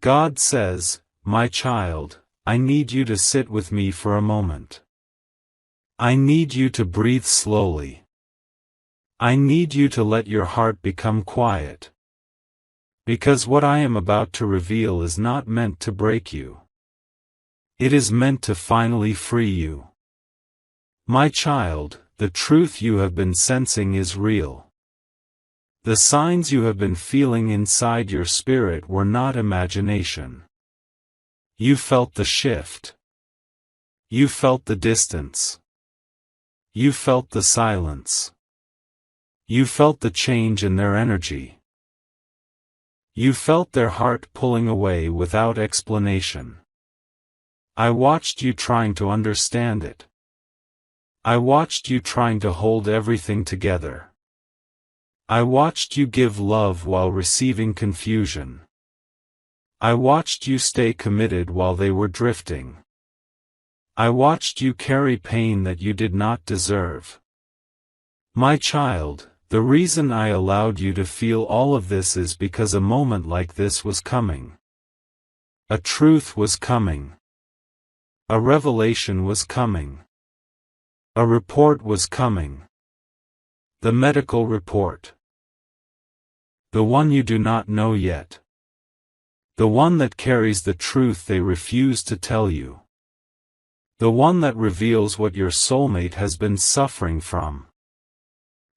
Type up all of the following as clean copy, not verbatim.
God says, "My child, I need you to sit with me for a moment. I need you to breathe slowly. I need you to let your heart become quiet. Because what I am about to reveal is not meant to break you. It is meant to finally free you. My child, the truth you have been sensing is real. The signs you have been feeling inside your spirit were not imagination. You felt the shift. You felt the distance. You felt the silence. You felt the change in their energy. You felt their heart pulling away without explanation. I watched you trying to understand it. I watched you trying to hold everything together. I watched you give love while receiving confusion. I watched you stay committed while they were drifting. I watched you carry pain that you did not deserve. My child, the reason I allowed you to feel all of this is because a moment like this was coming. A truth was coming. A revelation was coming. A report was coming. The medical report. The one you do not know yet. The one that carries the truth they refuse to tell you. The one that reveals what your soulmate has been suffering from.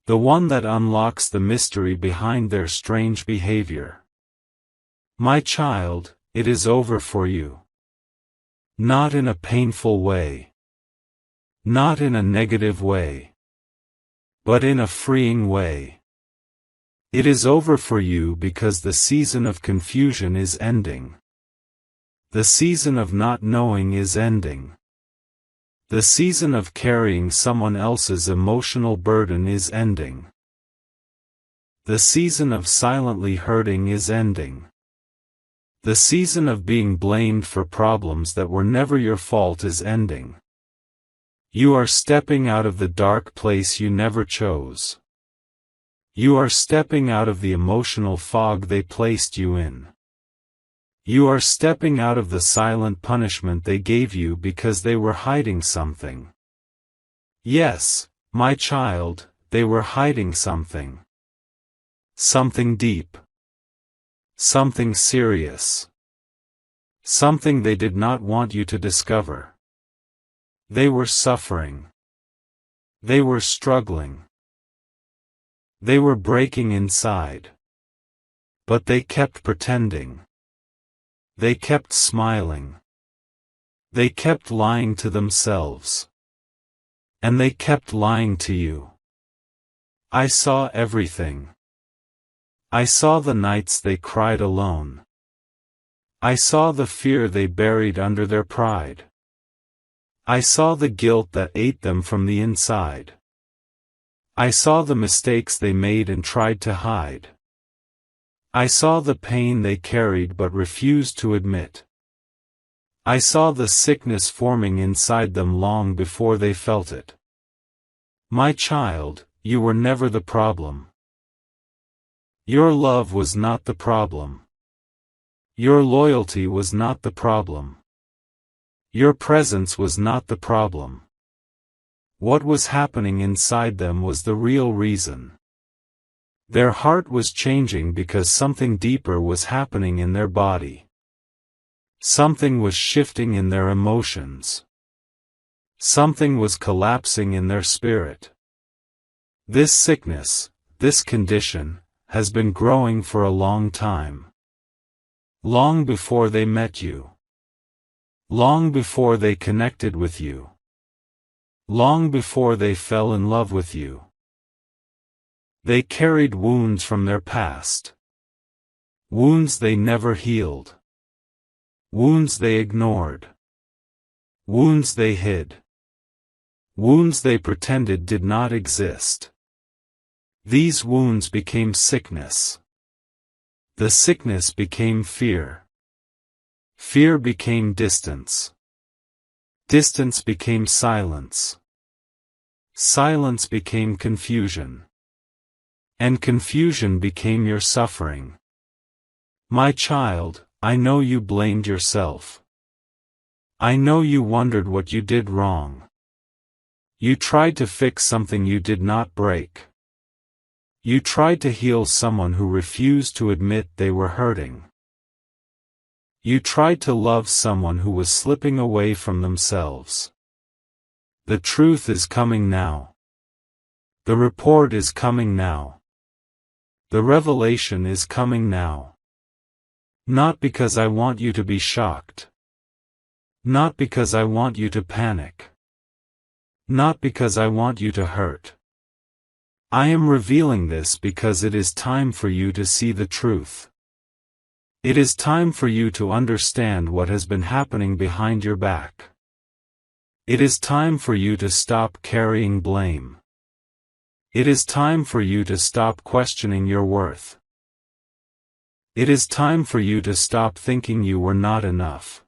The one that unlocks the mystery behind their strange behavior. My child, it is over for you. Not in a painful way. Not in a negative way. But in a freeing way. It is over for you because the season of confusion is ending. The season of not knowing is ending. The season of carrying someone else's emotional burden is ending. The season of silently hurting is ending. The season of being blamed for problems that were never your fault is ending. You are stepping out of the dark place you never chose. You are stepping out of the emotional fog they placed you in. You are stepping out of the silent punishment they gave you because they were hiding something. Yes, my child, they were hiding something. Something deep. Something serious. Something they did not want you to discover. They were suffering. They were struggling. They were breaking inside. But they kept pretending. They kept smiling. They kept lying to themselves. And they kept lying to you. I saw everything. I saw the nights they cried alone. I saw the fear they buried under their pride. I saw the guilt that ate them from the inside. I saw the mistakes they made and tried to hide. I saw the pain they carried but refused to admit. I saw the sickness forming inside them long before they felt it. My child, you were never the problem. Your love was not the problem. Your loyalty was not the problem. Your presence was not the problem. What was happening inside them was the real reason. Their heart was changing because something deeper was happening in their body. Something was shifting in their emotions. Something was collapsing in their spirit. This sickness, this condition, has been growing for a long time. Long before they met you. Long before they connected with you. Long before they fell in love with you. They carried wounds from their past. Wounds they never healed. Wounds they ignored. Wounds they hid. Wounds they pretended did not exist. These wounds became sickness. The sickness became fear. Fear became distance. Distance became silence. Silence became confusion. And confusion became your suffering. My child, I know you blamed yourself. I know you wondered what you did wrong. You tried to fix something you did not break. You tried to heal someone who refused to admit they were hurting. You tried to love someone who was slipping away from themselves. The truth is coming now. The report is coming now. The revelation is coming now. Not because I want you to be shocked. Not because I want you to panic. Not because I want you to hurt. I am revealing this because it is time for you to see the truth. It is time for you to understand what has been happening behind your back. It is time for you to stop carrying blame. It is time for you to stop questioning your worth. It is time for you to stop thinking you were not enough.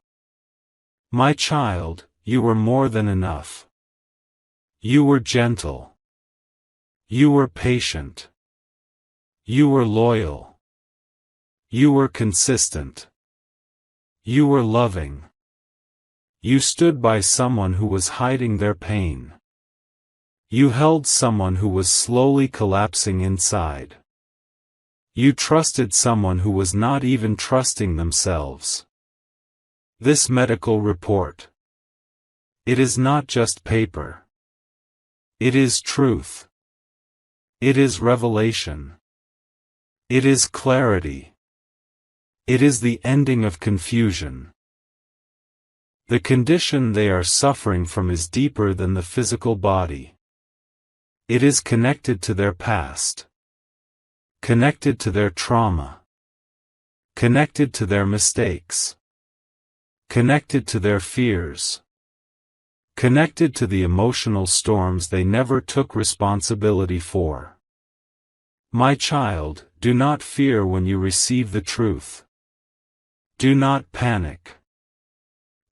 My child, you were more than enough. You were gentle. You were patient. You were loyal. You were consistent. You were loving. You stood by someone who was hiding their pain. You held someone who was slowly collapsing inside. You trusted someone who was not even trusting themselves. This medical report. It is not just paper. It is truth. It is revelation. It is clarity. It is the ending of confusion. The condition they are suffering from is deeper than the physical body. It is connected to their past. Connected to their trauma. Connected to their mistakes. Connected to their fears. Connected to the emotional storms they never took responsibility for. My child, do not fear when you receive the truth. Do not panic.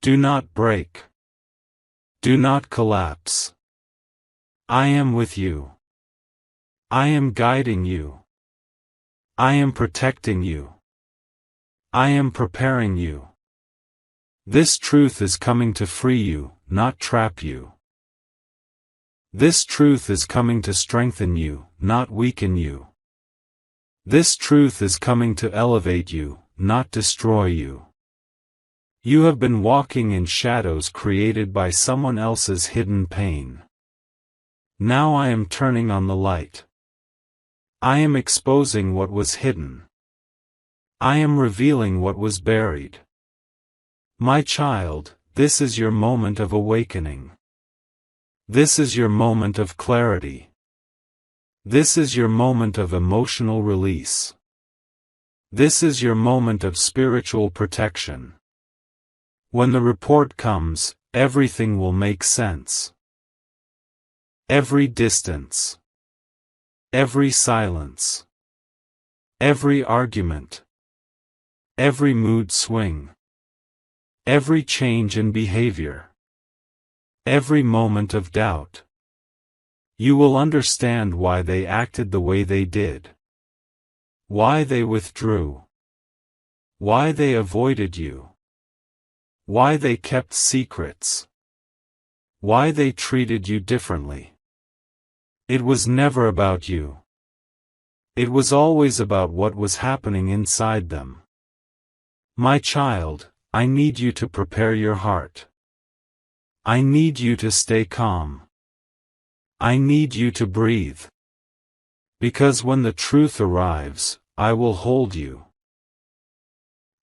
Do not break. Do not collapse. I am with you. I am guiding you. I am protecting you. I am preparing you. This truth is coming to free you, not trap you. This truth is coming to strengthen you, not weaken you. This truth is coming to elevate you, not destroy you. You have been walking in shadows created by someone else's hidden pain. Now I am turning on the light. I am exposing what was hidden. I am revealing what was buried. My child, this is your moment of awakening. This is your moment of clarity. This is your moment of emotional release. This is your moment of spiritual protection. When the report comes, everything will make sense. Every distance. Every silence. Every argument. Every mood swing. Every change in behavior. Every moment of doubt. You will understand why they acted the way they did. Why they withdrew. Why they avoided you. Why they kept secrets. Why they treated you differently. It was never about you. It was always about what was happening inside them. My child, I need you to prepare your heart. I need you to stay calm. I need you to breathe. Because when the truth arrives, I will hold you.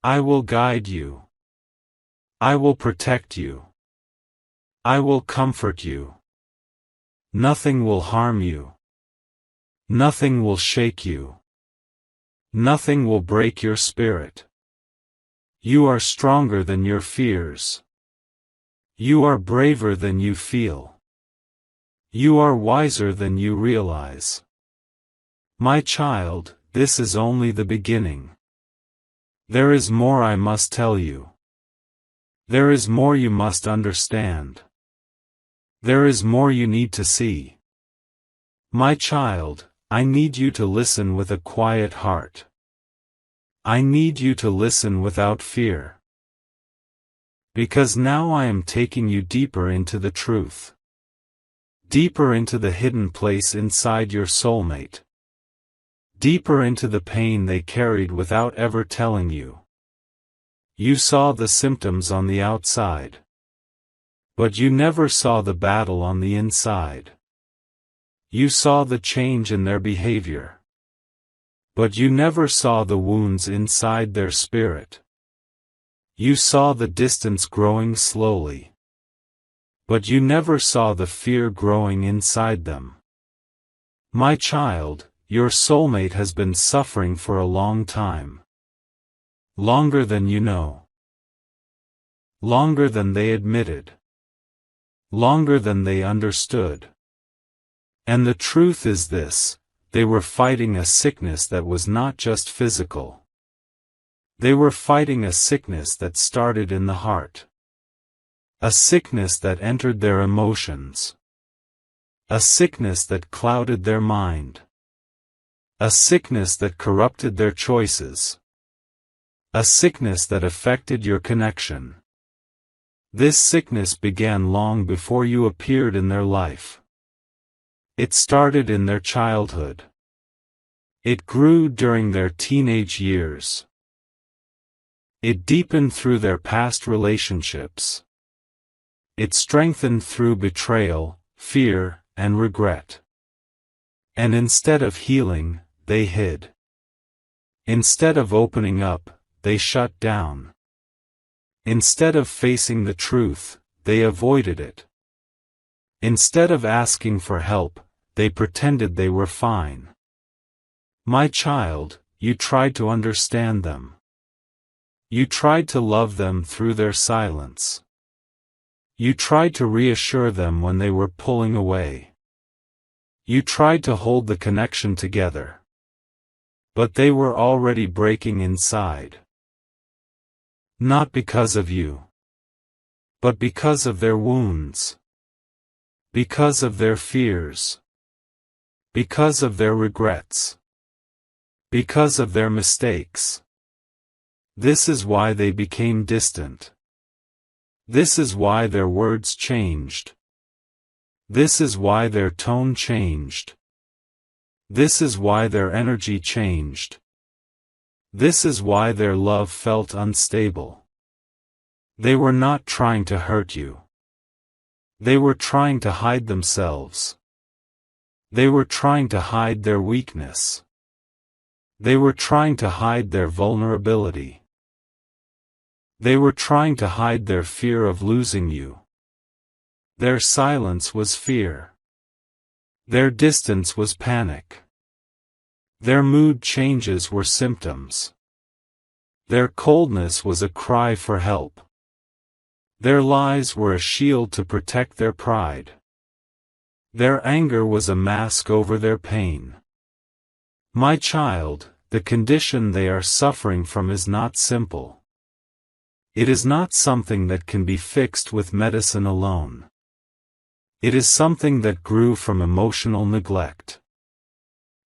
I will guide you. I will protect you. I will comfort you. Nothing will harm you. Nothing will shake you. Nothing will break your spirit. You are stronger than your fears. You are braver than you feel. You are wiser than you realize. My child, this is only the beginning. There is more I must tell you. There is more you must understand. There is more you need to see. My child, I need you to listen with a quiet heart. I need you to listen without fear. Because now I am taking you deeper into the truth. Deeper into the hidden place inside your soulmate. Deeper into the pain they carried without ever telling you. You saw the symptoms on the outside. But you never saw the battle on the inside. You saw the change in their behavior. But you never saw the wounds inside their spirit. You saw the distance growing slowly. But you never saw the fear growing inside them. My child, your soulmate has been suffering for a long time. Longer than you know. Longer than they admitted. Longer than they understood. And the truth is this, they were fighting a sickness that was not just physical. They were fighting a sickness that started in the heart. A sickness that entered their emotions. A sickness that clouded their mind. A sickness that corrupted their choices. A sickness that affected your connection. This sickness began long before you appeared in their life. It started in their childhood. It grew during their teenage years. It deepened through their past relationships. It strengthened through betrayal, fear, and regret. And instead of healing, they hid. Instead of opening up, they shut down. Instead of facing the truth, they avoided it. Instead of asking for help, they pretended they were fine. My child, you tried to understand them. You tried to love them through their silence. You tried to reassure them when they were pulling away. You tried to hold the connection together. But they were already breaking inside. Not because of you. But because of their wounds. Because of their fears. Because of their regrets. Because of their mistakes. This is why they became distant. This is why their words changed. This is why their tone changed. This is why their energy changed. This is why their love felt unstable. They were not trying to hurt you. They were trying to hide themselves. They were trying to hide their weakness. They were trying to hide their vulnerability. They were trying to hide their fear of losing you. Their silence was fear. Their distance was panic. Their mood changes were symptoms. Their coldness was a cry for help. Their lies were a shield to protect their pride. Their anger was a mask over their pain. My child, the condition they are suffering from is not simple. It is not something that can be fixed with medicine alone. It is something that grew from emotional neglect.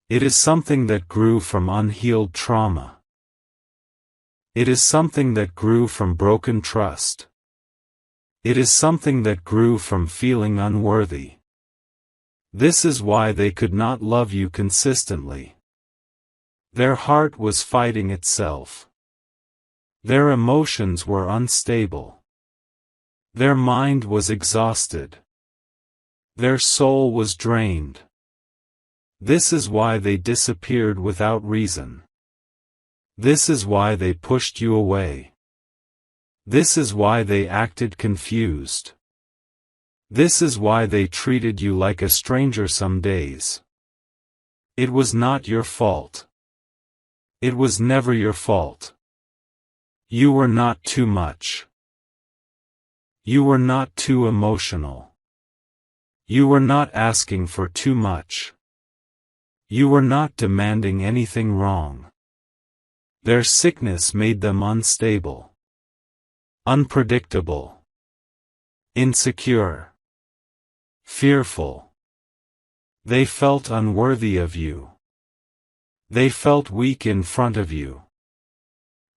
It is something that grew from unhealed trauma. It is something that grew from broken trust. It is something that grew from feeling unworthy. This is why they could not love you consistently. Their heart was fighting itself. Their emotions were unstable. Their mind was exhausted. Their soul was drained. This is why they disappeared without reason. This is why they pushed you away. This is why they acted confused. This is why they treated you like a stranger some days. It was not your fault. It was never your fault. You were not too much. You were not too emotional. You were not asking for too much. You were not demanding anything wrong. Their sickness made them unstable. Unpredictable. Insecure. Fearful. They felt unworthy of you. They felt weak in front of you.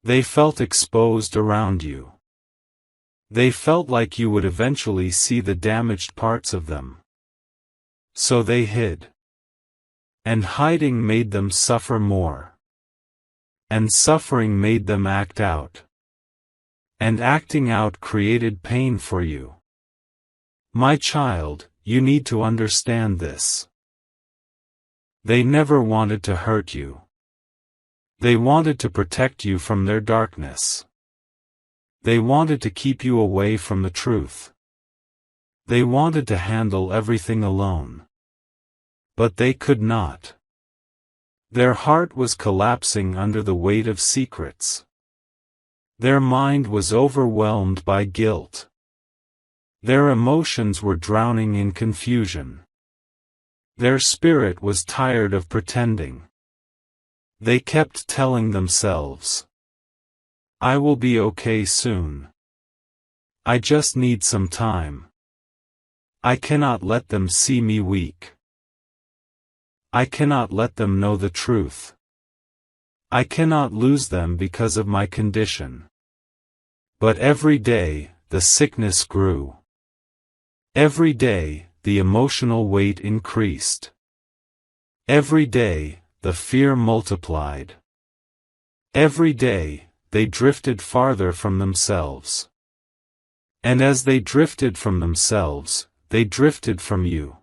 They felt exposed around you. They felt like you would eventually see the damaged parts of them. So they hid. And hiding made them suffer more. And suffering made them act out. And acting out created pain for you. My child, you need to understand this. They never wanted to hurt you. They wanted to protect you from their darkness. They wanted to keep you away from the truth. They wanted to handle everything alone. But they could not. Their heart was collapsing under the weight of secrets. Their mind was overwhelmed by guilt. Their emotions were drowning in confusion. Their spirit was tired of pretending. They kept telling themselves, "I will be okay soon. I just need some time. I cannot let them see me weak. I cannot let them know the truth. I cannot lose them because of my condition." But every day, the sickness grew. Every day, the emotional weight increased. Every day, the fear multiplied. Every day, they drifted farther from themselves. And as they drifted from themselves, they drifted from you.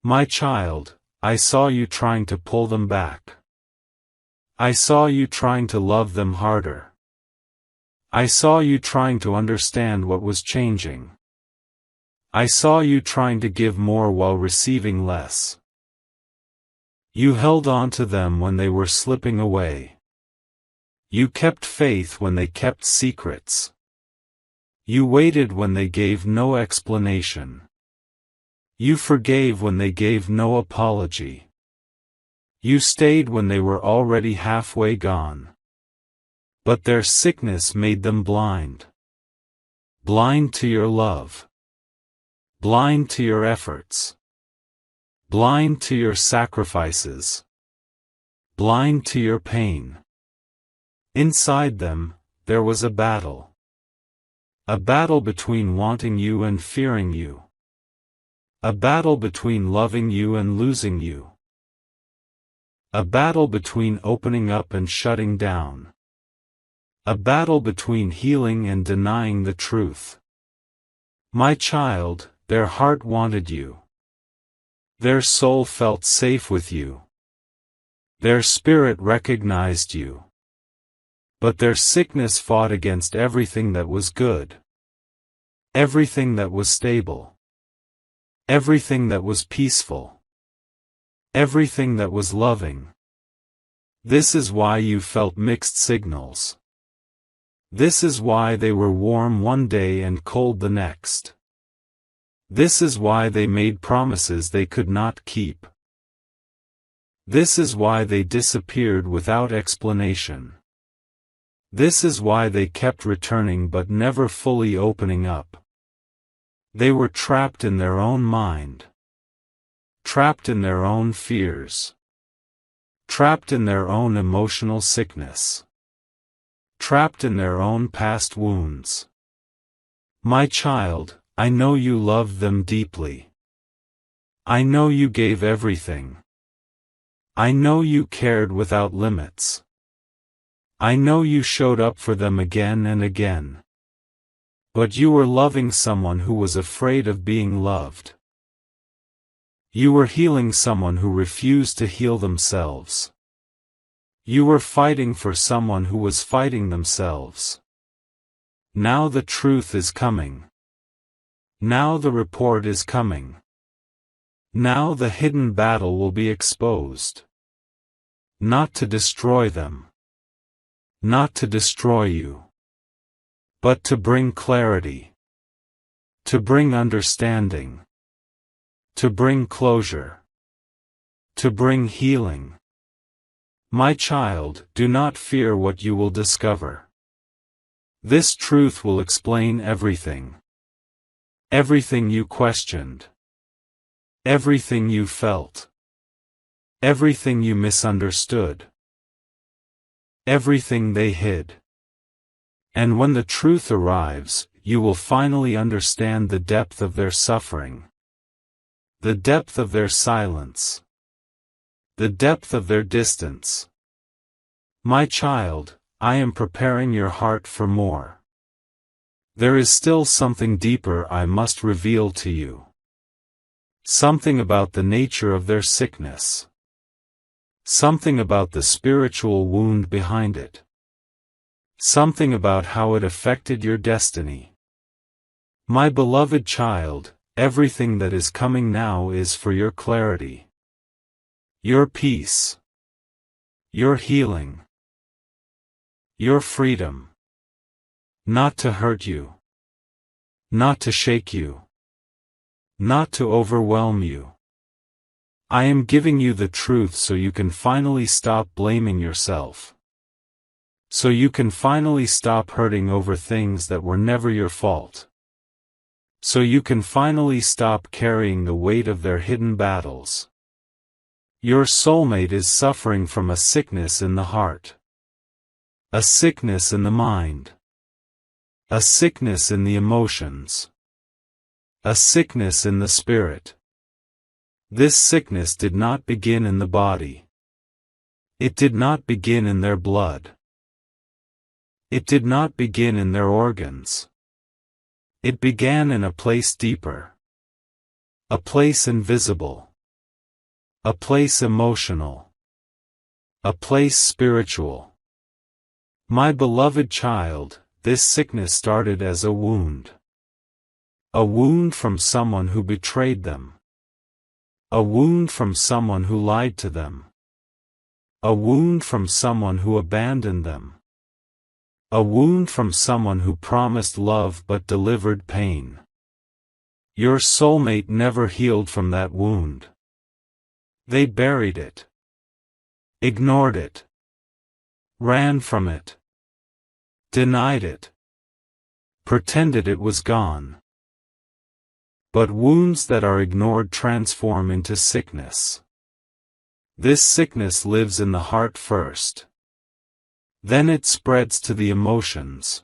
My child, I saw you trying to pull them back. I saw you trying to love them harder. I saw you trying to understand what was changing. I saw you trying to give more while receiving less. You held on to them when they were slipping away. You kept faith when they kept secrets. You waited when they gave no explanation. You forgave when they gave no apology. You stayed when they were already halfway gone. But their sickness made them blind. Blind to your love. Blind to your efforts. Blind to your sacrifices. Blind to your pain. Inside them, there was a battle. A battle between wanting you and fearing you. A battle between loving you and losing you. A battle between opening up and shutting down. A battle between healing and denying the truth. My child, their heart wanted you. Their soul felt safe with you. Their spirit recognized you. But their sickness fought against everything that was good. Everything that was stable. Everything that was peaceful. Everything that was loving. This is why you felt mixed signals. This is why they were warm one day and cold the next. This is why they made promises they could not keep. This is why they disappeared without explanation. This is why they kept returning but never fully opening up. They were trapped in their own mind. Trapped in their own fears. Trapped in their own emotional sickness. Trapped in their own past wounds. My child, I know you loved them deeply. I know you gave everything. I know you cared without limits. I know you showed up for them again and again. But you were loving someone who was afraid of being loved. You were healing someone who refused to heal themselves. You were fighting for someone who was fighting themselves. Now the truth is coming. Now the report is coming. Now the hidden battle will be exposed. Not to destroy them. Not to destroy you. But to bring clarity. To bring understanding. To bring closure. To bring healing. My child, do not fear what you will discover. This truth will explain everything. Everything you questioned. Everything you felt. Everything you misunderstood. everything they hid. And when the truth arrives, you will finally understand the depth of their suffering, the depth of their silence, the depth of their distance. My child, I am preparing your heart for more. There is still something deeper I must reveal to you. Something about the nature of their sickness. Something about the spiritual wound behind it. Something about how it affected your destiny. My beloved child, everything that is coming now is for your clarity, your peace, your healing, your freedom. Not to hurt you, not to shake you, not to overwhelm you. I am giving you the truth so you can finally stop blaming yourself. So you can finally stop hurting over things that were never your fault. So you can finally stop carrying the weight of their hidden battles. Your soulmate is suffering from a sickness in the heart. A sickness in the mind. A sickness in the emotions. A sickness in the spirit. This sickness did not begin in the body. It did not begin in their blood. It did not begin in their organs. It began in a place deeper. A place invisible. A place emotional. A place spiritual. My beloved child, this sickness started as a wound. A wound from someone who betrayed them. A wound from someone who lied to them. A wound from someone who abandoned them. A wound from someone who promised love but delivered pain. Your soulmate never healed from that wound. They buried it. Ignored it. Ran from it. Denied it. Pretended it was gone. But wounds that are ignored transform into sickness. This sickness lives in the heart first. Then it spreads to the emotions.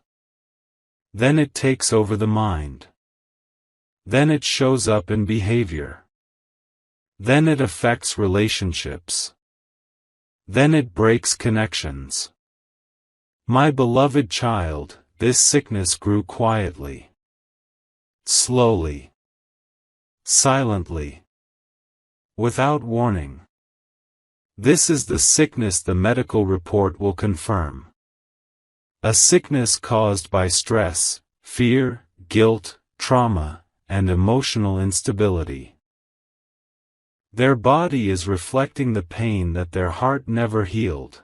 Then it takes over the mind. Then it shows up in behavior. Then it affects relationships. Then it breaks connections. My beloved child, this sickness grew quietly. Slowly. Silently. Without warning. This is the sickness the medical report will confirm. A sickness caused by stress, fear, guilt, trauma, and emotional instability. Their body is reflecting the pain that their heart never healed.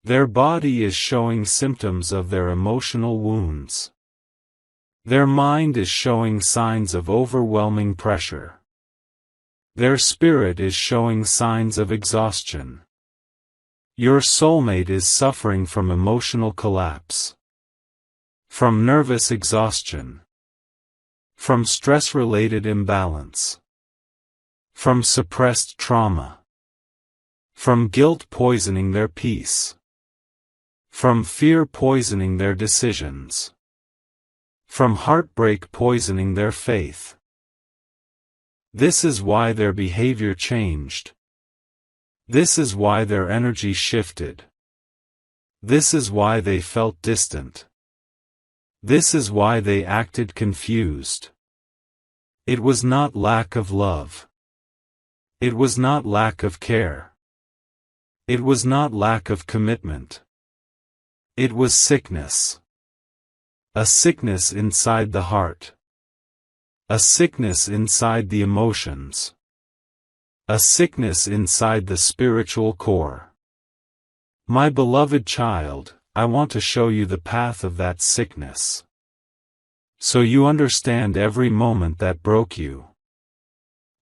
Their body is showing symptoms of their emotional wounds. Their mind is showing signs of overwhelming pressure. Their spirit is showing signs of exhaustion. Your soulmate is suffering from emotional collapse. From nervous exhaustion. From stress-related imbalance. From suppressed trauma. From guilt poisoning their peace. From fear poisoning their decisions. From heartbreak poisoning their faith. This is why their behavior changed. This is why their energy shifted. This is why they felt distant. This is why they acted confused. It was not lack of love. It was not lack of care. It was not lack of commitment. It was sickness. A sickness inside the heart. A sickness inside the emotions. A sickness inside the spiritual core. My beloved child, I want to show you the path of that sickness. So you understand every moment that broke you.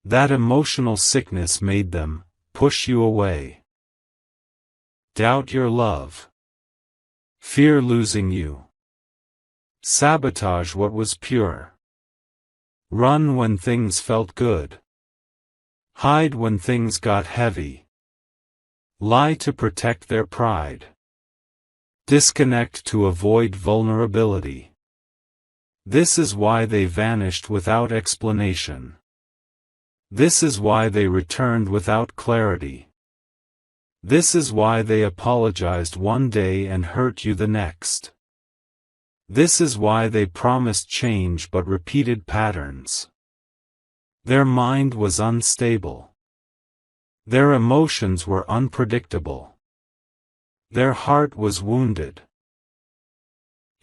That emotional sickness made them push you away. Doubt your love. Fear losing you. Sabotage what was pure. Run when things felt good. Hide when things got heavy. Lie to protect their pride. Disconnect to avoid vulnerability. This is why they vanished without explanation. This is why they returned without clarity. This is why they apologized one day and hurt you the next. This is why they promised change but repeated patterns. Their mind was unstable. Their emotions were unpredictable. Their heart was wounded.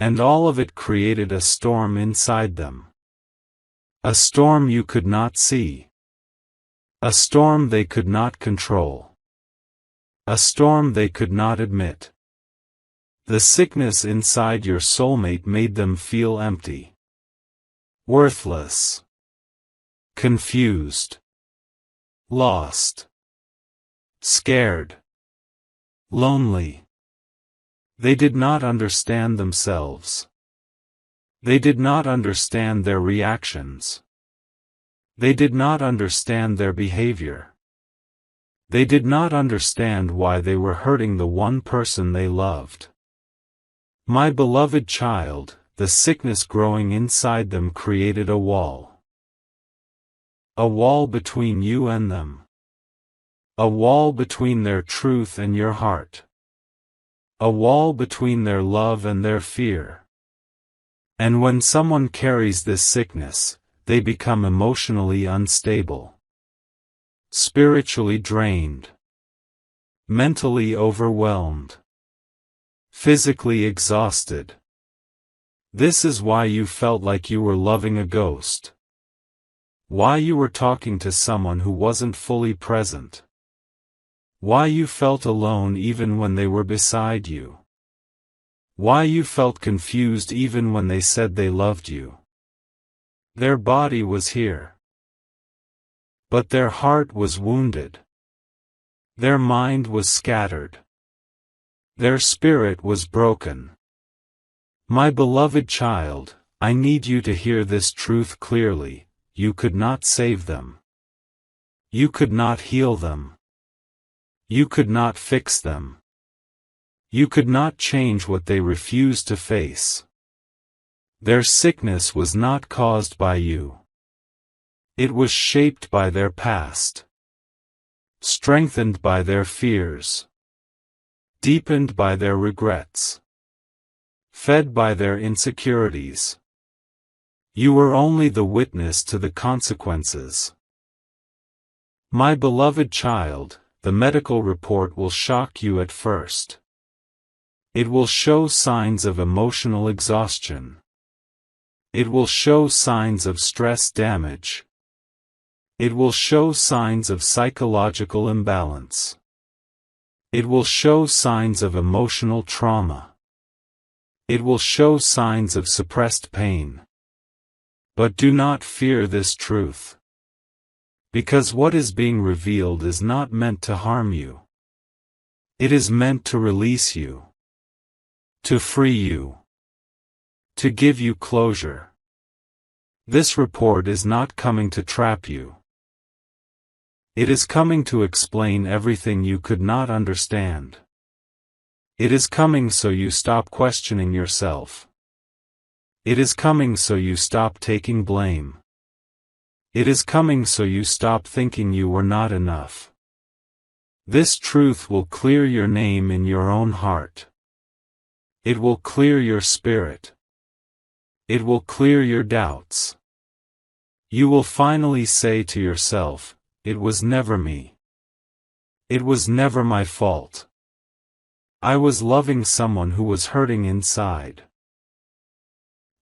And all of it created a storm inside them. A storm you could not see. A storm they could not control. A storm they could not admit. The sickness inside your soulmate made them feel empty. Worthless. Confused. Lost. Scared. Lonely. They did not understand themselves. They did not understand their reactions. They did not understand their behavior. They did not understand why they were hurting the one person they loved. My beloved child, the sickness growing inside them created a wall. A wall between you and them. A wall between their truth and your heart. A wall between their love and their fear. And when someone carries this sickness, they become emotionally unstable. Spiritually drained. Mentally overwhelmed. Physically exhausted. This is why you felt like you were loving a ghost. Why you were talking to someone who wasn't fully present. Why you felt alone even when they were beside you. Why you felt confused even when they said they loved you. Their body was here. But their heart was wounded. Their mind was scattered. Their spirit was broken. My beloved child, I need you to hear this truth clearly: you could not save them. You could not heal them. You could not fix them. You could not change what they refused to face. Their sickness was not caused by you. It was shaped by their past. Strengthened by their fears. Deepened by their regrets. Fed by their insecurities. You were only the witness to the consequences. My beloved child, the medical report will shock you at first. It will show signs of emotional exhaustion. It will show signs of stress damage. It will show signs of psychological imbalance. It will show signs of emotional trauma. It will show signs of suppressed pain. But do not fear this truth. Because what is being revealed is not meant to harm you. It is meant to release you. To free you. To give you closure. This report is not coming to trap you. It is coming to explain everything you could not understand. It is coming so you stop questioning yourself. It is coming so you stop taking blame. It is coming so you stop thinking you were not enough. This truth will clear your name in your own heart. It will clear your spirit. It will clear your doubts. You will finally say to yourself, "It was never me. It was never my fault. I was loving someone who was hurting inside."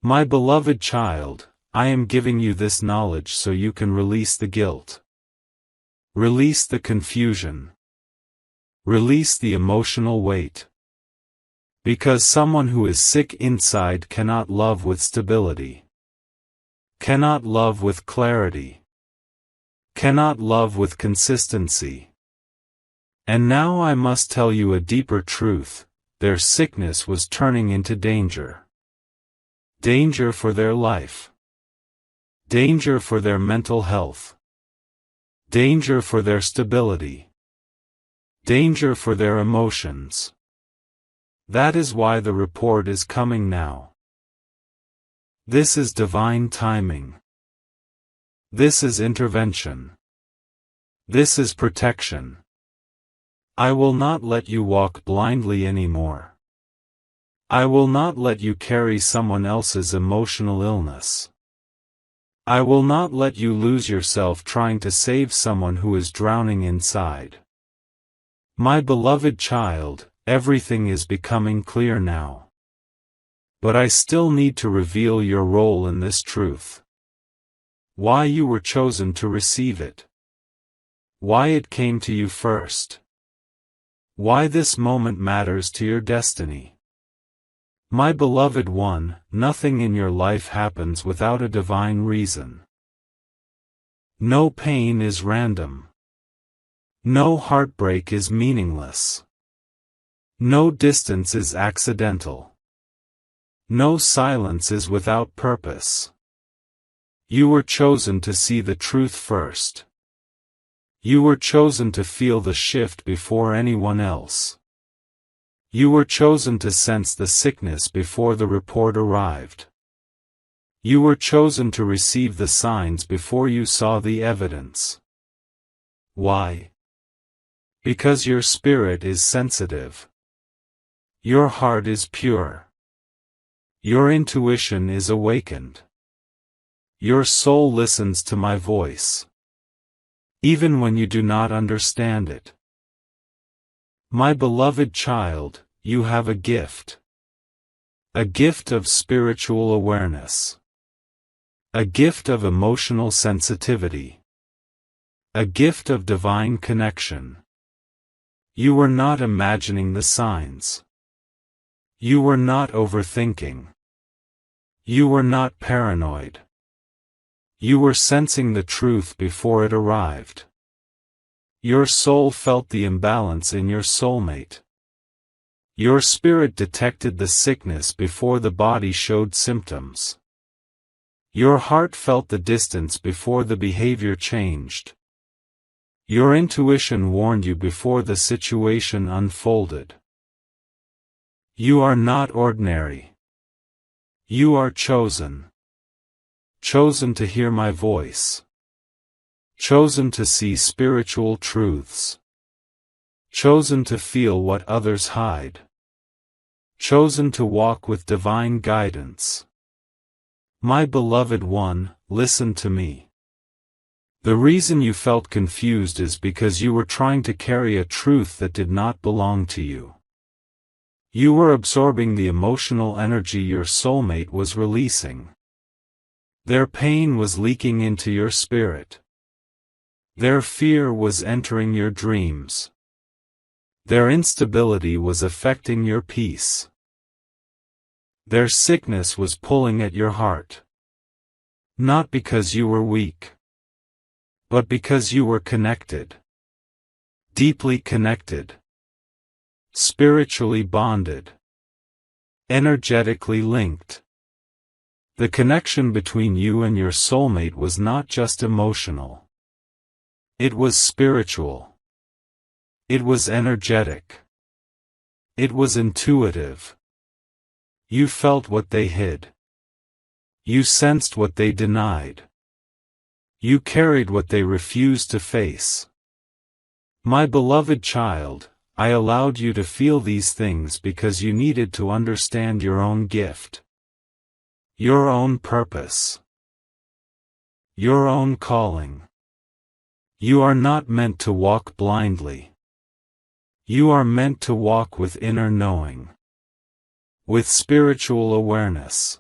My beloved child, I am giving you this knowledge so you can release the guilt. Release the confusion. Release the emotional weight. Because someone who is sick inside cannot love with stability. Cannot love with clarity. Cannot love with consistency. And now I must tell you a deeper truth: their sickness was turning into danger. Danger for their life. Danger for their mental health. Danger for their stability. Danger for their emotions. That is why the report is coming now. This is divine timing. This is intervention. This is protection. I will not let you walk blindly anymore. I will not let you carry someone else's emotional illness. I will not let you lose yourself trying to save someone who is drowning inside. My beloved child, everything is becoming clear now. But I still need to reveal your role in this truth. Why you were chosen to receive it. Why it came to you first. Why this moment matters to your destiny. My beloved one, nothing in your life happens without a divine reason. No pain is random. No heartbreak is meaningless. No distance is accidental. No silence is without purpose. You were chosen to see the truth first. You were chosen to feel the shift before anyone else. You were chosen to sense the sickness before the report arrived. You were chosen to receive the signs before you saw the evidence. Why? Because your spirit is sensitive. Your heart is pure. Your intuition is awakened. Your soul listens to my voice. Even when you do not understand it. My beloved child, you have a gift. A gift of spiritual awareness. A gift of emotional sensitivity. A gift of divine connection. You were not imagining the signs. You were not overthinking. You were not paranoid. You were sensing the truth before it arrived. Your soul felt the imbalance in your soulmate. Your spirit detected the sickness before the body showed symptoms. Your heart felt the distance before the behavior changed. Your intuition warned you before the situation unfolded. You are not ordinary. You are chosen. Chosen to hear my voice. Chosen to see spiritual truths. Chosen to feel what others hide. Chosen to walk with divine guidance. My beloved one, listen to me. The reason you felt confused is because you were trying to carry a truth that did not belong to you. You were absorbing the emotional energy your soulmate was releasing. Their pain was leaking into your spirit. Their fear was entering your dreams. Their instability was affecting your peace. Their sickness was pulling at your heart. Not because you were weak, but because you were connected. Deeply connected. Spiritually bonded. Energetically linked. The connection between you and your soulmate was not just emotional. It was spiritual. It was energetic. It was intuitive. You felt what they hid. You sensed what they denied. You carried what they refused to face. My beloved child, I allowed you to feel these things because you needed to understand your own gift. Your own purpose. Your own calling. You are not meant to walk blindly. You are meant to walk with inner knowing. With spiritual awareness.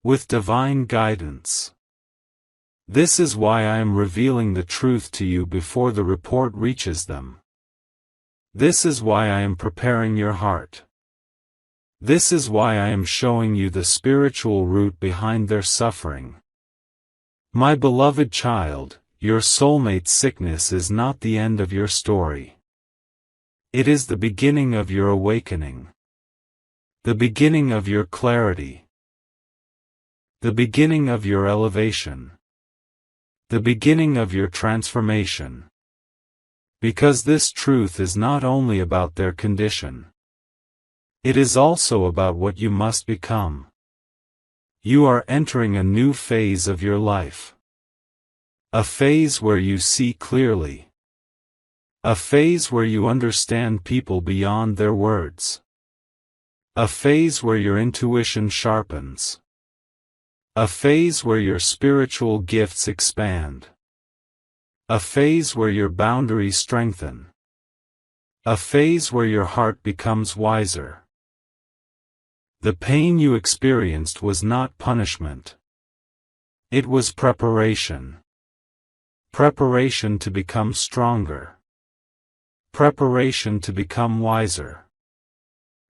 With divine guidance. This is why I am revealing the truth to you before the report reaches them. This is why I am preparing your heart. This is why I am showing you the spiritual root behind their suffering. My beloved child, your soulmate's sickness is not the end of your story. It is the beginning of your awakening. The beginning of your clarity. The beginning of your elevation. The beginning of your transformation. Because this truth is not only about their condition. It is also about what you must become. You are entering a new phase of your life. A phase where you see clearly. A phase where you understand people beyond their words. A phase where your intuition sharpens. A phase where your spiritual gifts expand. A phase where your boundaries strengthen. A phase where your heart becomes wiser. The pain you experienced was not punishment. It was preparation. Preparation to become stronger. Preparation to become wiser.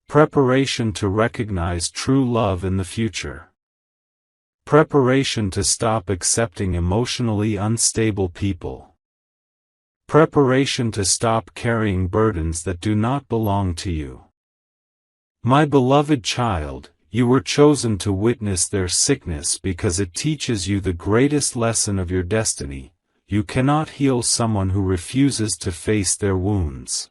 Preparation to recognize true love in the future. Preparation to stop accepting emotionally unstable people. Preparation to stop carrying burdens that do not belong to you. My beloved child, you were chosen to witness their sickness because it teaches you the greatest lesson of your destiny. You cannot heal someone who refuses to face their wounds.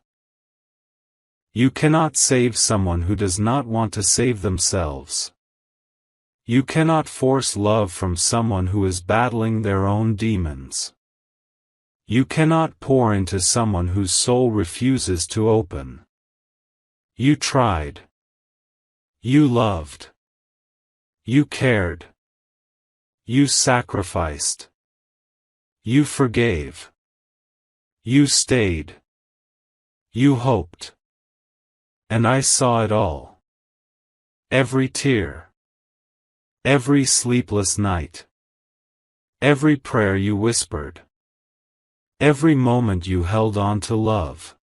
You cannot save someone who does not want to save themselves. You cannot force love from someone who is battling their own demons. You cannot pour into someone whose soul refuses to open. You tried. You loved. You cared. You sacrificed. You forgave. You stayed. You hoped. And I saw it all. Every tear. Every sleepless night. Every prayer you whispered. Every moment you held on to love.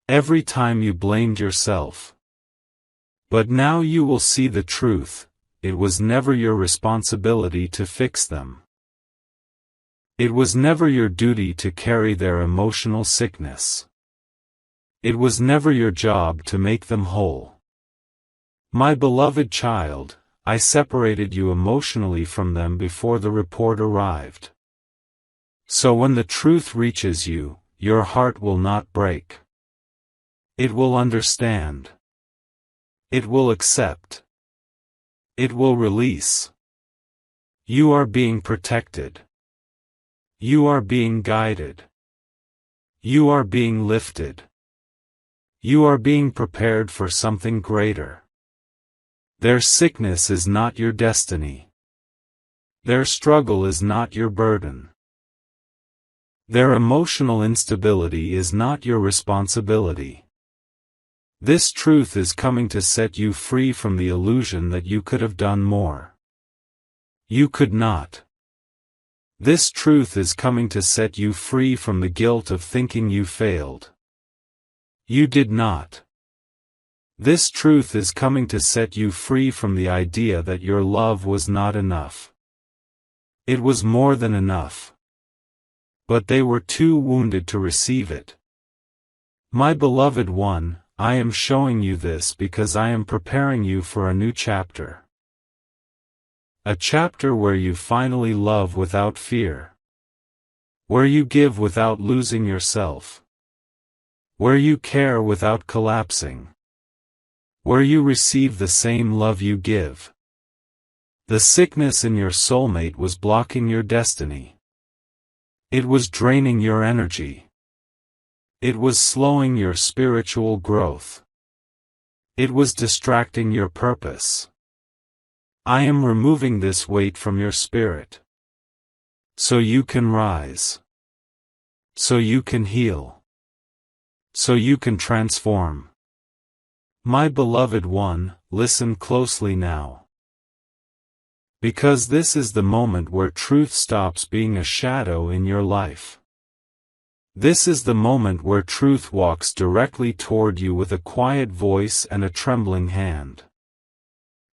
Every time you blamed yourself. But now you will see the truth. It was never your responsibility to fix them. It was never your duty to carry their emotional sickness. It was never your job to make them whole. My beloved child, I separated you emotionally from them before the report arrived. So when the truth reaches you, your heart will not break. It will understand. It will accept. It will release. You are being protected. You are being guided. You are being lifted. You are being prepared for something greater. Their sickness is not your destiny. Their struggle is not your burden. Their emotional instability is not your responsibility. This truth is coming to set you free from the illusion that you could have done more. You could not. This truth is coming to set you free from the guilt of thinking you failed. You did not. This truth is coming to set you free from the idea that your love was not enough. It was more than enough. But they were too wounded to receive it. My beloved one, I am showing you this because I am preparing you for a new chapter. A chapter where you finally love without fear. Where you give without losing yourself. Where you care without collapsing. Where you receive the same love you give. The sickness in your soulmate was blocking your destiny. It was draining your energy. It was slowing your spiritual growth. It was distracting your purpose. I am removing this weight from your spirit. So you can rise. So you can heal. So you can transform. My beloved one, listen closely now. Because this is the moment where truth stops being a shadow in your life. This is the moment where truth walks directly toward you with a quiet voice and a trembling hand.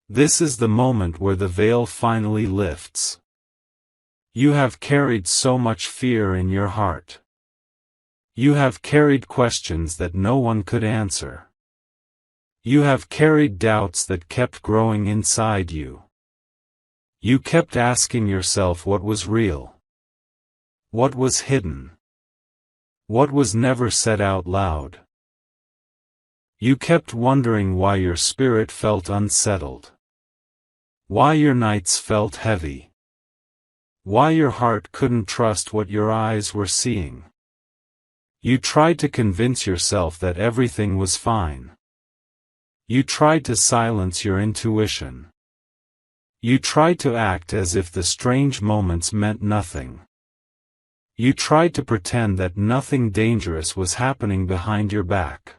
This is the moment where the veil finally lifts. You have carried so much fear in your heart. You have carried questions that no one could answer. You have carried doubts that kept growing inside you. You kept asking yourself what was real. What was hidden. What was never said out loud. You kept wondering why your spirit felt unsettled. Why your nights felt heavy. Why your heart couldn't trust what your eyes were seeing. You tried to convince yourself that everything was fine. You tried to silence your intuition. You tried to act as if the strange moments meant nothing. You tried to pretend that nothing dangerous was happening behind your back.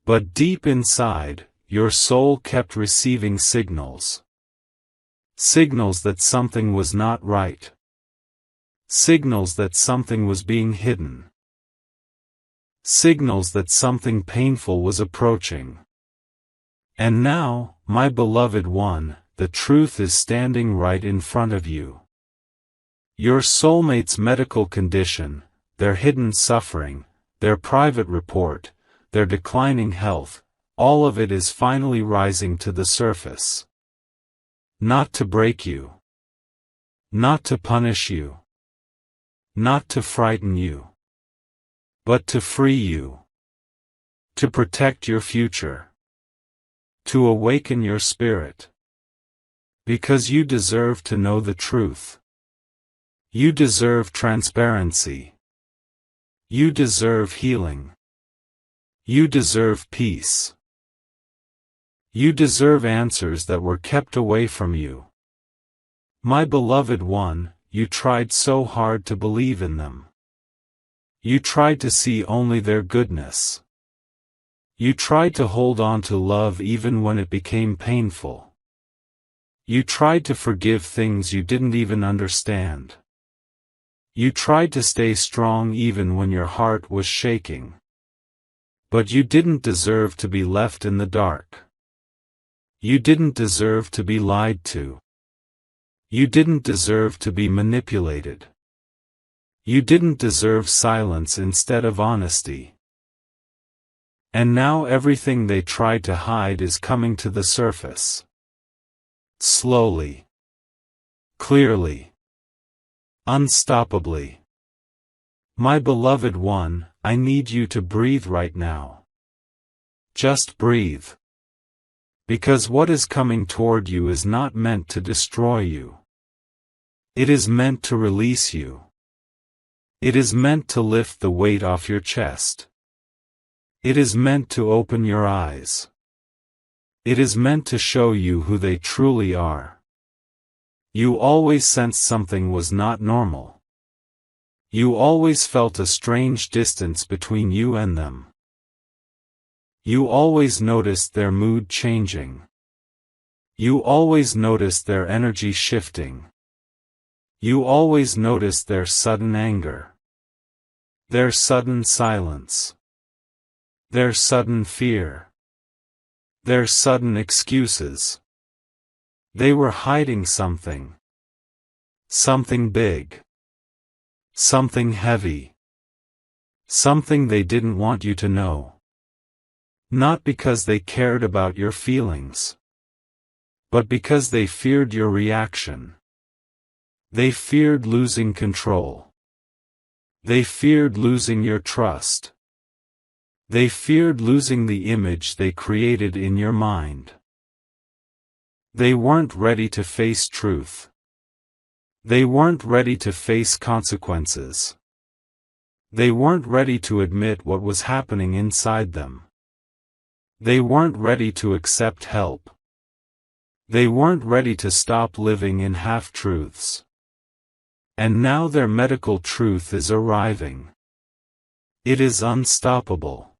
But deep inside, your soul kept receiving signals. Signals that something was not right. Signals that something was being hidden. Signals that something painful was approaching. And now, my beloved one, the truth is standing right in front of you. Your soulmate's medical condition, their hidden suffering, their private report, their declining health, all of it is finally rising to the surface. Not to break you. Not to punish you. Not to frighten you. But to free you. To protect your future. To awaken your spirit. Because you deserve to know the truth. You deserve transparency. You deserve healing. You deserve peace. You deserve answers that were kept away from you. My beloved one, you tried so hard to believe in them. You tried to see only their goodness. You tried to hold on to love even when it became painful. You tried to forgive things you didn't even understand. You tried to stay strong even when your heart was shaking. But you didn't deserve to be left in the dark. You didn't deserve to be lied to. You didn't deserve to be manipulated. You didn't deserve silence instead of honesty. And now everything they tried to hide is coming to the surface. Slowly. Clearly. Unstoppably. My beloved one, I need you to breathe right now. Just breathe. Because what is coming toward you is not meant to destroy you. It is meant to release you. It is meant to lift the weight off your chest. It is meant to open your eyes. It is meant to show you who they truly are. You always sensed something was not normal. You always felt a strange distance between you and them. You always noticed their mood changing. You always noticed their energy shifting. You always noticed their sudden anger. Their sudden silence. Their sudden fear. Their sudden excuses. They were hiding something. Something big. Something heavy. Something they didn't want you to know. Not because they cared about your feelings. But because they feared your reaction. They feared losing control. They feared losing your trust. They feared losing the image they created in your mind. They weren't ready to face truth. They weren't ready to face consequences. They weren't ready to admit what was happening inside them. They weren't ready to accept help. They weren't ready to stop living in half-truths. And now their medical truth is arriving. It is unstoppable.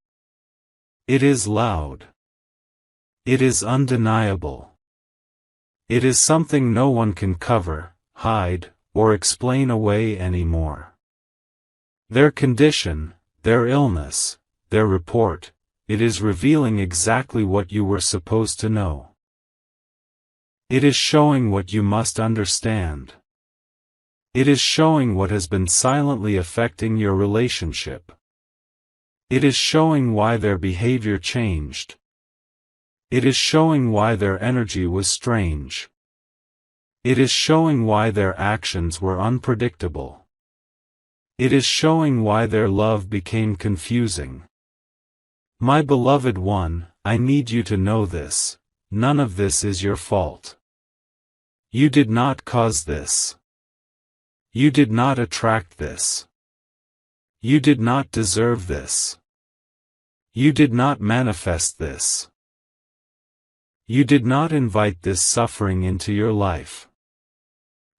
It is loud. It is undeniable. It is something no one can cover, hide, or explain away anymore. Their condition, their illness, their report, it is revealing exactly what you were supposed to know. It is showing what you must understand. It is showing what has been silently affecting your relationship. It is showing why their behavior changed. It is showing why their energy was strange. It is showing why their actions were unpredictable. It is showing why their love became confusing. My beloved one, I need you to know this. None of this is your fault. You did not cause this. You did not attract this. You did not deserve this. You did not manifest this. You did not invite this suffering into your life.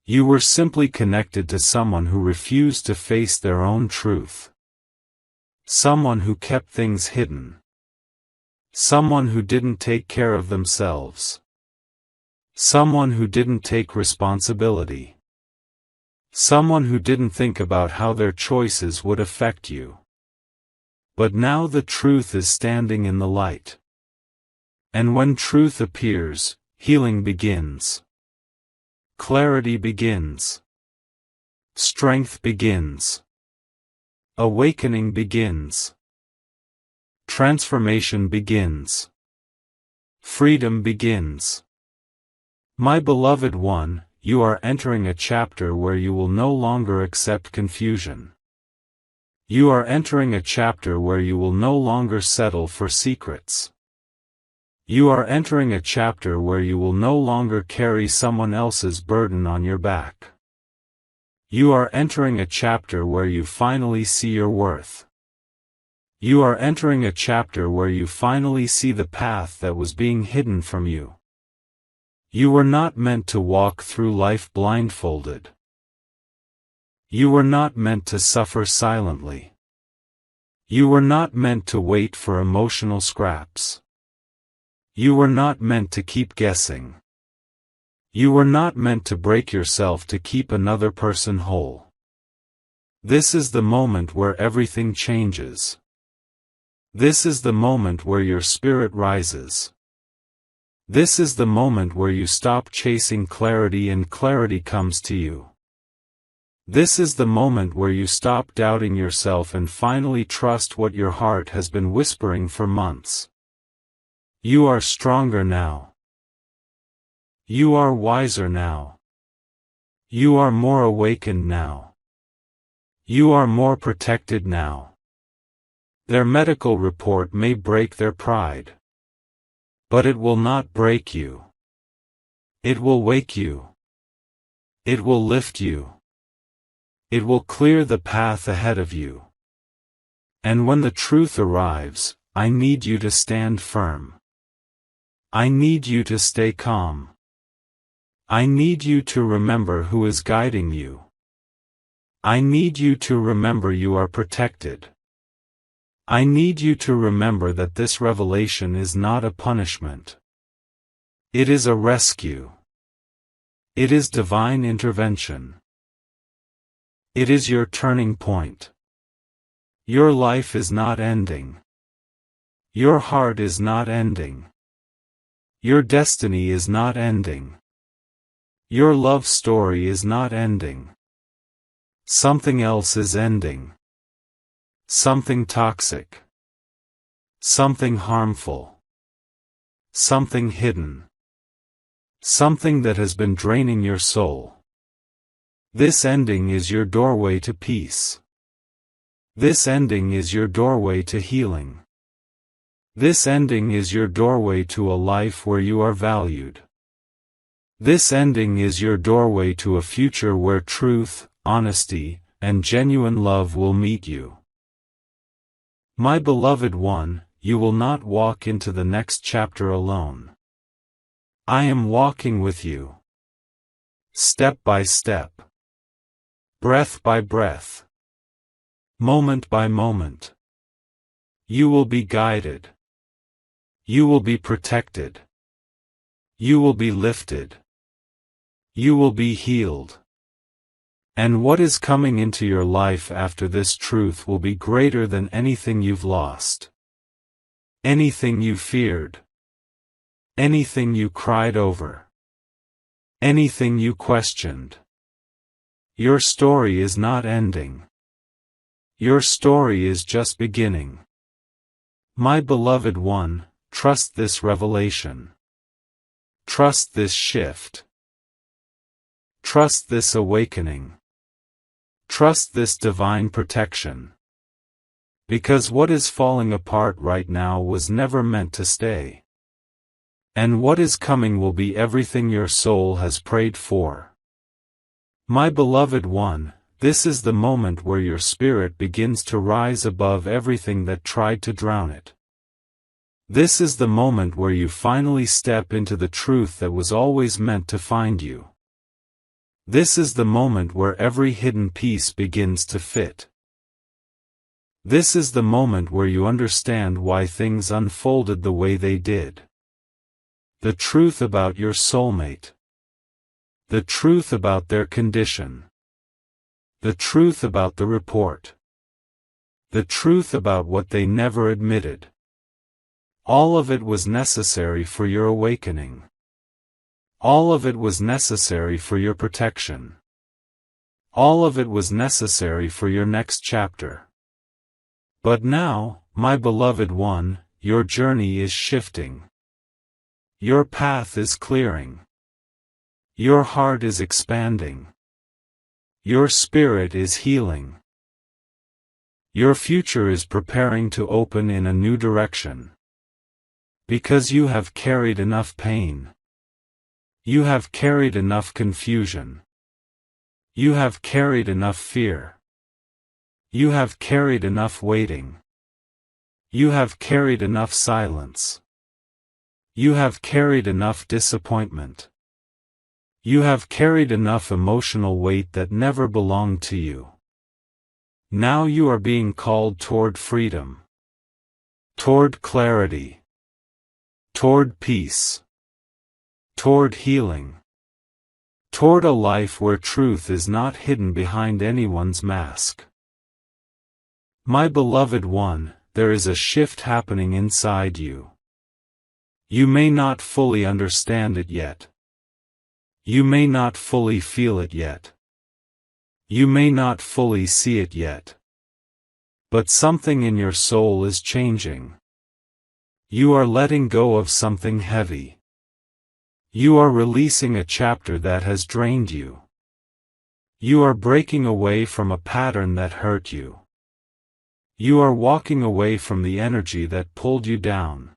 You were simply connected to someone who refused to face their own truth. Someone who kept things hidden. Someone who didn't take care of themselves. Someone who didn't take responsibility. Someone who didn't think about how their choices would affect you. But now the truth is standing in the light. And when truth appears, healing begins. Clarity begins. Strength begins. Awakening begins. Transformation begins. Freedom begins. My beloved one, you are entering a chapter where you will no longer accept confusion. You are entering a chapter where you will no longer settle for secrets. You are entering a chapter where you will no longer carry someone else's burden on your back. You are entering a chapter where you finally see your worth. You are entering a chapter where you finally see the path that was being hidden from you. You were not meant to walk through life blindfolded. You were not meant to suffer silently. You were not meant to wait for emotional scraps. You were not meant to keep guessing. You were not meant to break yourself to keep another person whole. This is the moment where everything changes. This is the moment where your spirit rises. This is the moment where you stop chasing clarity and clarity comes to you. This is the moment where you stop doubting yourself and finally trust what your heart has been whispering for months. You are stronger now. You are wiser now. You are more awakened now. You are more protected now. Their medical report may break their pride. But it will not break you. It will wake you. It will lift you. It will clear the path ahead of you. And when the truth arrives, I need you to stand firm. I need you to stay calm. I need you to remember who is guiding you. I need you to remember you are protected. I need you to remember that this revelation is not a punishment. It is a rescue. It is divine intervention. It is your turning point. Your life is not ending. Your heart is not ending. Your destiny is not ending. Your love story is not ending. Something else is ending. Something toxic. Something harmful. Something hidden. Something that has been draining your soul. This ending is your doorway to peace. This ending is your doorway to healing. This ending is your doorway to a life where you are valued. This ending is your doorway to a future where truth, honesty, and genuine love will meet you. My beloved one, you will not walk into the next chapter alone. I am walking with you. Step by step. Breath by breath. Moment by moment. You will be guided. You will be protected. You will be lifted. You will be healed. And what is coming into your life after this truth will be greater than anything you've lost. Anything you feared. Anything you cried over. Anything you questioned. Your story is not ending. Your story is just beginning. My beloved one, trust this revelation. Trust this shift. Trust this awakening. Trust this divine protection. Because what is falling apart right now was never meant to stay. And what is coming will be everything your soul has prayed for. My beloved one, this is the moment where your spirit begins to rise above everything that tried to drown it. This is the moment where you finally step into the truth that was always meant to find you. This is the moment where every hidden piece begins to fit. This is the moment where you understand why things unfolded the way they did. The truth about your soulmate. The truth about their condition. The truth about the report. The truth about what they never admitted. All of it was necessary for your awakening. All of it was necessary for your protection. All of it was necessary for your next chapter. But now, my beloved one, your journey is shifting. Your path is clearing. Your heart is expanding. Your spirit is healing. Your future is preparing to open in a new direction. Because you have carried enough pain. You have carried enough confusion. You have carried enough fear. You have carried enough waiting. You have carried enough silence. You have carried enough disappointment. You have carried enough emotional weight that never belonged to you. Now you are being called toward freedom. Toward clarity. Toward peace. Toward healing. Toward a life where truth is not hidden behind anyone's mask. My beloved one, there is a shift happening inside you. You may not fully understand it yet. You may not fully feel it yet. You may not fully see it yet. But something in your soul is changing. You are letting go of something heavy. You are releasing a chapter that has drained you. You are breaking away from a pattern that hurt you. You are walking away from the energy that pulled you down.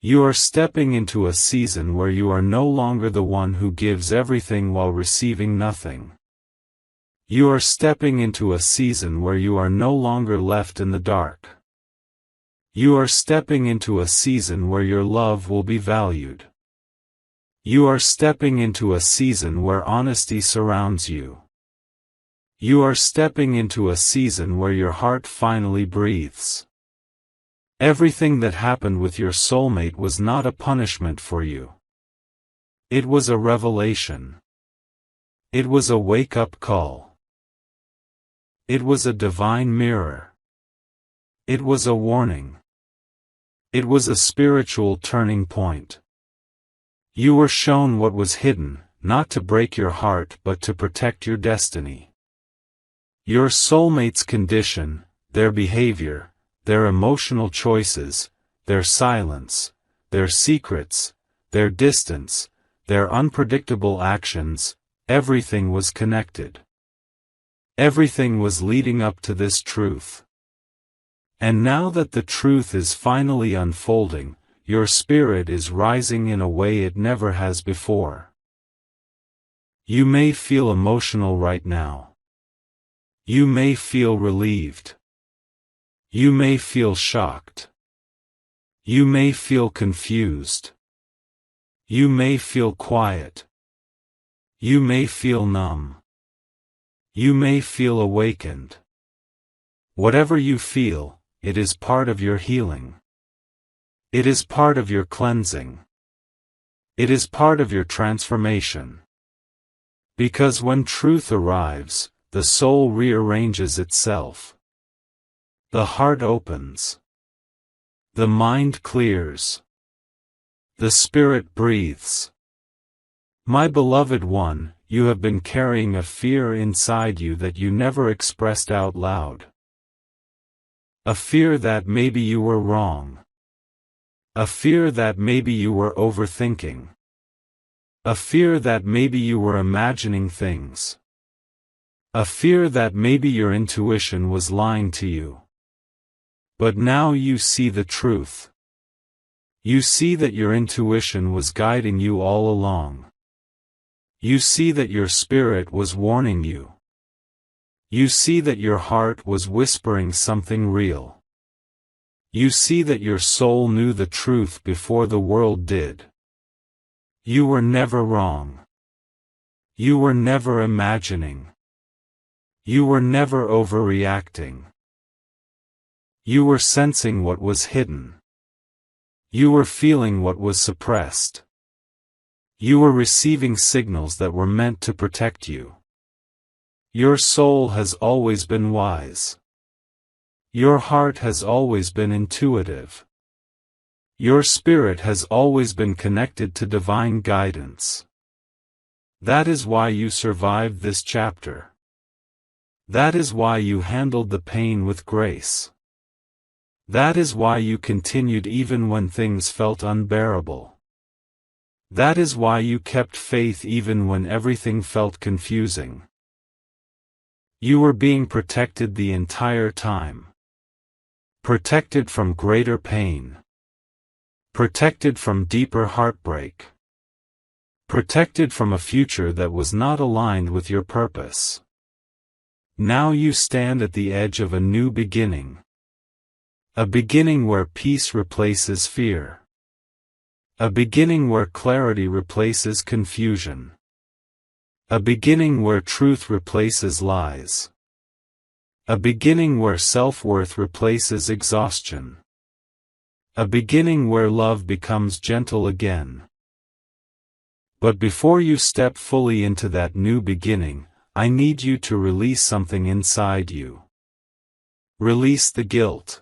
You are stepping into a season where you are no longer the one who gives everything while receiving nothing. You are stepping into a season where you are no longer left in the dark. You are stepping into a season where your love will be valued. You are stepping into a season where honesty surrounds you. You are stepping into a season where your heart finally breathes. Everything that happened with your soulmate was not a punishment for you. It was a revelation. It was a wake-up call. It was a divine mirror. It was a warning. It was a spiritual turning point. You were shown what was hidden, not to break your heart but to protect your destiny. Your soulmate's condition, their behavior, their emotional choices, their silence, their secrets, their distance, their unpredictable actions, everything was connected. Everything was leading up to this truth. And now that the truth is finally unfolding, your spirit is rising in a way it never has before. You may feel emotional right now. You may feel relieved. You may feel shocked. You may feel confused. You may feel quiet. You may feel numb. You may feel awakened. Whatever you feel, it is part of your healing. It is part of your cleansing. It is part of your transformation. Because when truth arrives, the soul rearranges itself. The heart opens. The mind clears. The spirit breathes. My beloved one, you have been carrying a fear inside you that you never expressed out loud. A fear that maybe you were wrong. A fear that maybe you were overthinking. A fear that maybe you were imagining things. A fear that maybe your intuition was lying to you. But now you see the truth. You see that your intuition was guiding you all along. You see that your spirit was warning you. You see that your heart was whispering something real. You see that your soul knew the truth before the world did. You were never wrong. You were never imagining. You were never overreacting. You were sensing what was hidden. You were feeling what was suppressed. You were receiving signals that were meant to protect you. Your soul has always been wise. Your heart has always been intuitive. Your spirit has always been connected to divine guidance. That is why you survived this chapter. That is why you handled the pain with grace. That is why you continued even when things felt unbearable. That is why you kept faith even when everything felt confusing. You were being protected the entire time. Protected from greater pain. Protected from deeper heartbreak. Protected from a future that was not aligned with your purpose. Now you stand at the edge of a new beginning. A beginning where peace replaces fear. A beginning where clarity replaces confusion. A beginning where truth replaces lies. A beginning where self-worth replaces exhaustion. A beginning where love becomes gentle again. But before you step fully into that new beginning, I need you to release something inside you. Release the guilt.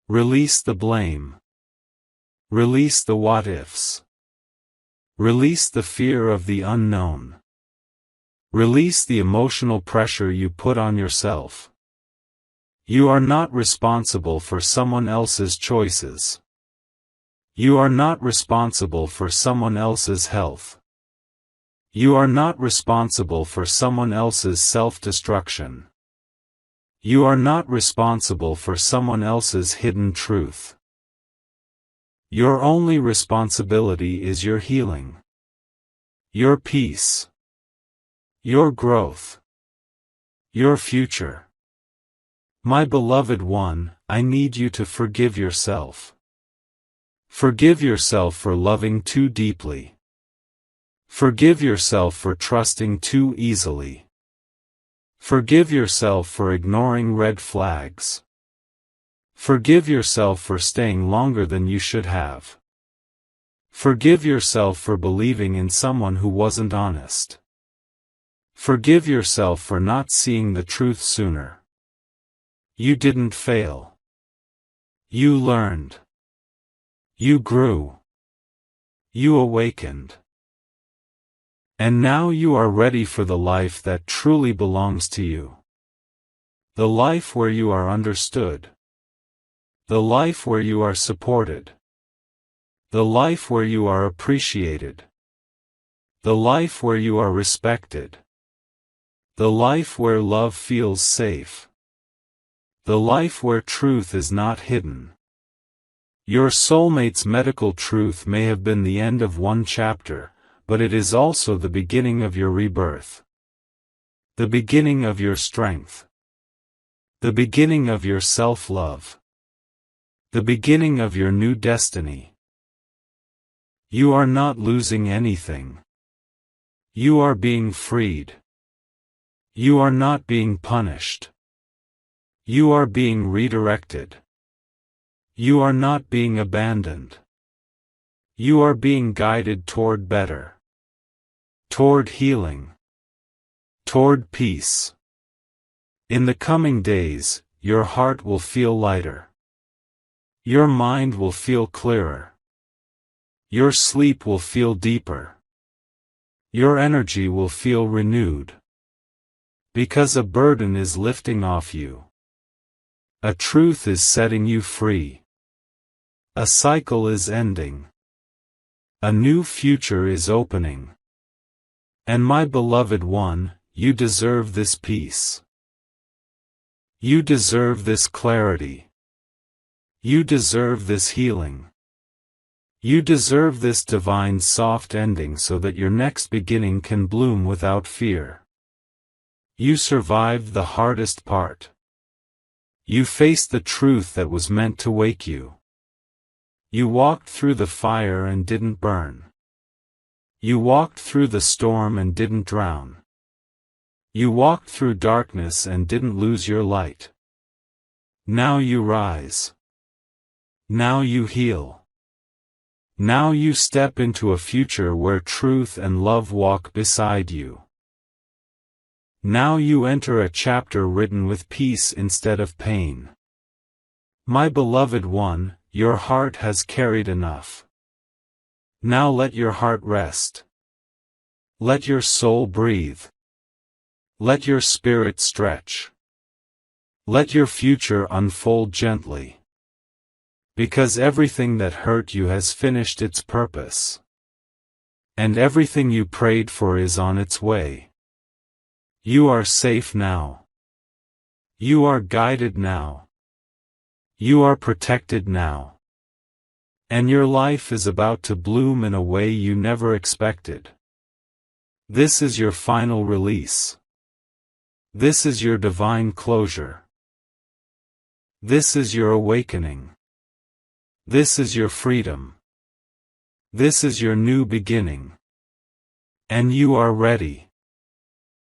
Release the blame. Release the what-ifs. Release the fear of the unknown. Release the emotional pressure you put on yourself. You are not responsible for someone else's choices. You are not responsible for someone else's health. You are not responsible for someone else's self-destruction. You are not responsible for someone else's hidden truth. Your only responsibility is your healing. Your peace. Your growth. Your future. My beloved one, I need you to forgive yourself. Forgive yourself for loving too deeply. Forgive yourself for trusting too easily. Forgive yourself for ignoring red flags. Forgive yourself for staying longer than you should have. Forgive yourself for believing in someone who wasn't honest. Forgive yourself for not seeing the truth sooner. You didn't fail. You learned. You grew. You awakened. And now you are ready for the life that truly belongs to you. The life where you are understood. The life where you are supported. The life where you are appreciated. The life where you are respected. The life where love feels safe. The life where truth is not hidden. Your soulmate's medical truth may have been the end of one chapter, but it is also the beginning of your rebirth. The beginning of your strength. The beginning of your self-love. The beginning of your new destiny. You are not losing anything. You are being freed. You are not being punished. You are being redirected. You are not being abandoned. You are being guided toward better. Toward healing. Toward peace. In the coming days, your heart will feel lighter. Your mind will feel clearer. Your sleep will feel deeper. Your energy will feel renewed. Because a burden is lifting off you. A truth is setting you free. A cycle is ending. A new future is opening. And my beloved one, you deserve this peace. You deserve this clarity. You deserve this healing. You deserve this divine soft ending so that your next beginning can bloom without fear. You survived the hardest part. You faced the truth that was meant to wake you. You walked through the fire and didn't burn. You walked through the storm and didn't drown. You walked through darkness and didn't lose your light. Now you rise. Now you heal. Now you step into a future where truth and love walk beside you. Now you enter a chapter written with peace instead of pain. My beloved one, your heart has carried enough. Now let your heart rest. Let your soul breathe. Let your spirit stretch. Let your future unfold gently. Because everything that hurt you has finished its purpose. And everything you prayed for is on its way. You are safe now. You are guided now. You are protected now. And your life is about to bloom in a way you never expected. This is your final release. This is your divine closure. This is your awakening. This is your freedom. This is your new beginning. And you are ready.